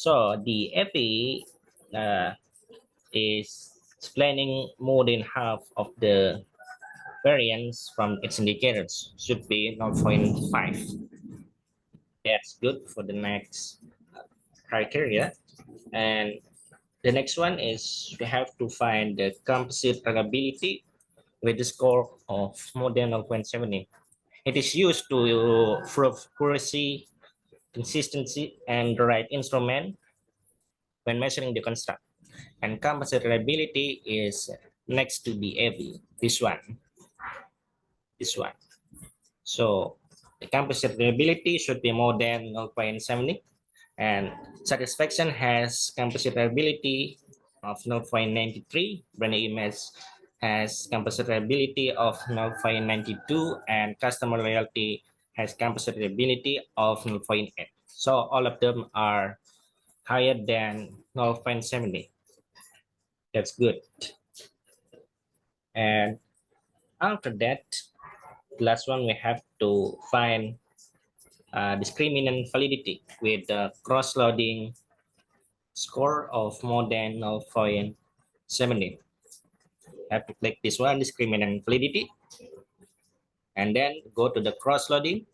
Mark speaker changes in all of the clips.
Speaker 1: So the FE is explaining more than half of the variance from its indicators should be 0.5. That's good for the next criteria. And the next one is we have to find the composite reliability with the score of more than 0.70. It is used to prove accuracy, consistency, and the right instrument when measuring the construct. And composite reliability is next to the AV, this one. So the composite reliability should be more than 0.70, and satisfaction has composite reliability of 0.93. Brand image has composite reliability of 0.92, and customer loyalty has composite reliability of 0.8. So all of them are higher than 0.70. That's good. And after that, last one, we have to find discriminant validity with the cross-loading score of more than 0.70. Have to click this one, discriminant validity, and then go to the cross-loading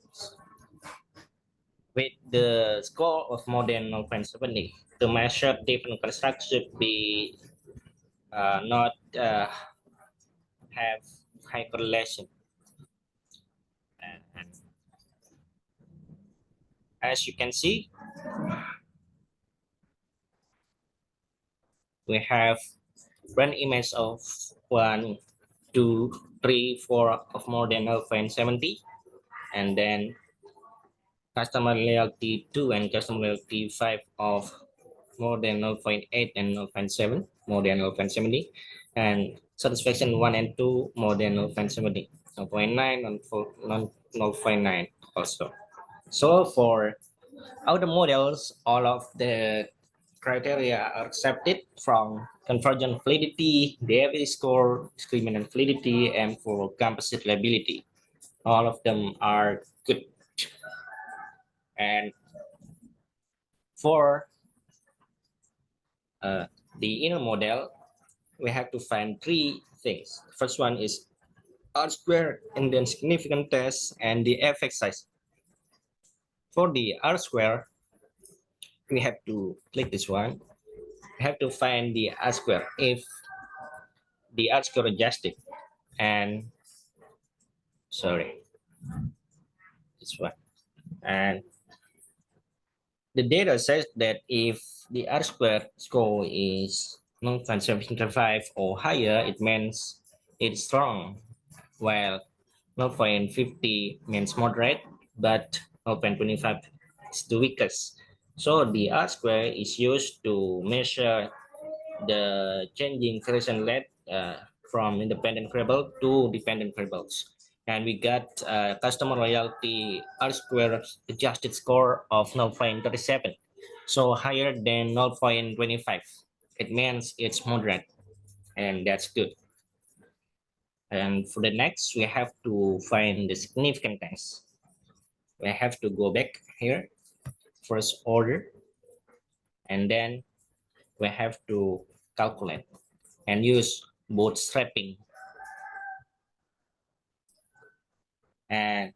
Speaker 1: with the score of more than 0.70. To measure different constructs should be not have high correlation. And as you can see, we have brand image of 1, 2, 3, 4 of more than 0.70, and then customer loyalty 2 and customer loyalty 5 of more than 0.8 and 0.7, more than 0.70, and satisfaction 1 and 2 more than 0.70, 0.9 and 0.9 also. So for other models, all of the criteria are accepted from convergent validity, the score, discriminant validity, and for composite reliability. All of them are good. And for the inner model, we have to find three things. The first one is R squared and then significant test and the effect size. For the R squared, we have to click this one. We have to find the R squared if the R squared adjusted, and sorry, this one. And the data says that if the R squared score is 0.75 or higher, it means it's strong, while 0.50 means moderate, but 0.25 is the weakest. So the R square is used to measure the changing variation rate from independent variable to dependent variables. And we got customer loyalty R square adjusted score of 0.37. So higher than 0.25. It means it's moderate, and that's good. And for the next, we have to find the significant test. We have to go back here, first order, and then we have to calculate and use bootstrapping. And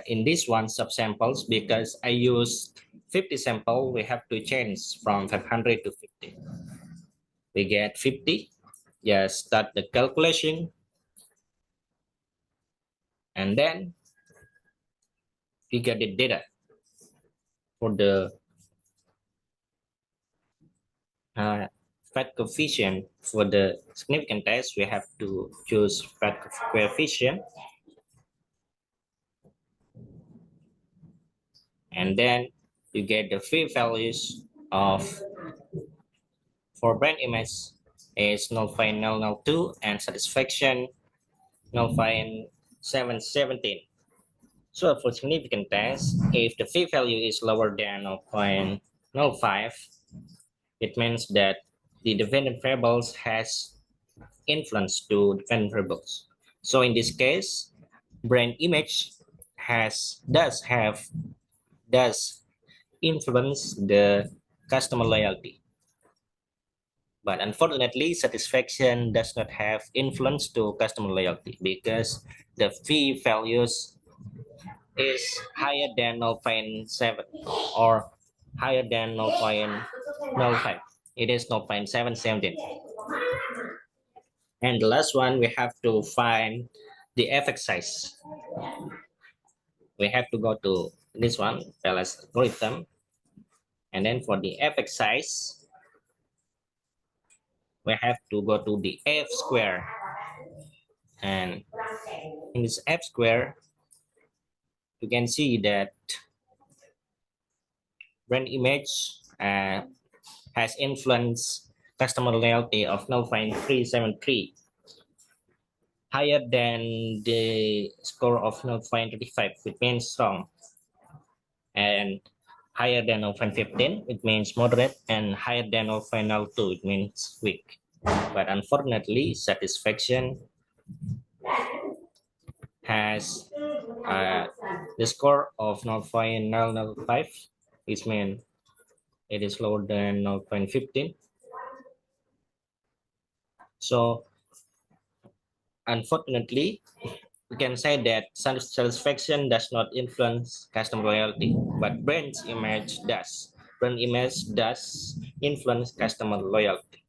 Speaker 1: in this one, subsamples, because I used 50 sample, we have to change from 500 to 50. We get 50, just start the calculation, and then we get the data for the fat coefficient. For the significant test, we have to choose fat coefficient, and then you get the free values of, for brand image is 0.002 and satisfaction 0.717. So for significant test, if the free value is lower than 0.05, it means that the dependent variables has influence to dependent variables. So in this case, brand image does influence the customer loyalty. But unfortunately, satisfaction does not have influence to customer loyalty because the fee values is higher than 0.7 or higher than 0.05. It is 0.717. And the last one, we have to find the effect size. We have to go to this one, PLS algorithm. And then for the effect size, we have to go to the F square. And in this F square, you can see that brand image has influenced customer loyalty of 0.373, higher than the score of 0.35, which means strong, and higher than 0.15, it means moderate, and higher than 0.02, it means weak. But unfortunately, satisfaction has the score of 0.005, which means it is lower than 0.15. So unfortunately, we can say that satisfaction does not influence customer loyalty, but brand image does. Brand image does influence customer loyalty.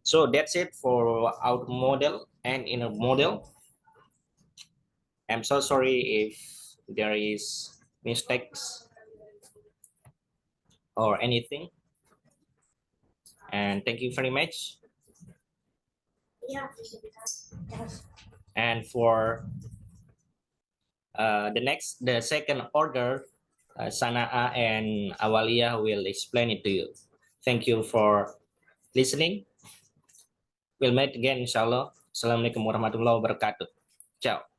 Speaker 1: So that's it for outer model and inner model. I'm so sorry if there is mistakes or anything. And thank you very much. And for the second order, Sanaa and Awalia will explain it to you. Thank you for listening. We'll meet again, inshallah. Assalamualaikum warahmatullahi wabarakatuh. Ciao.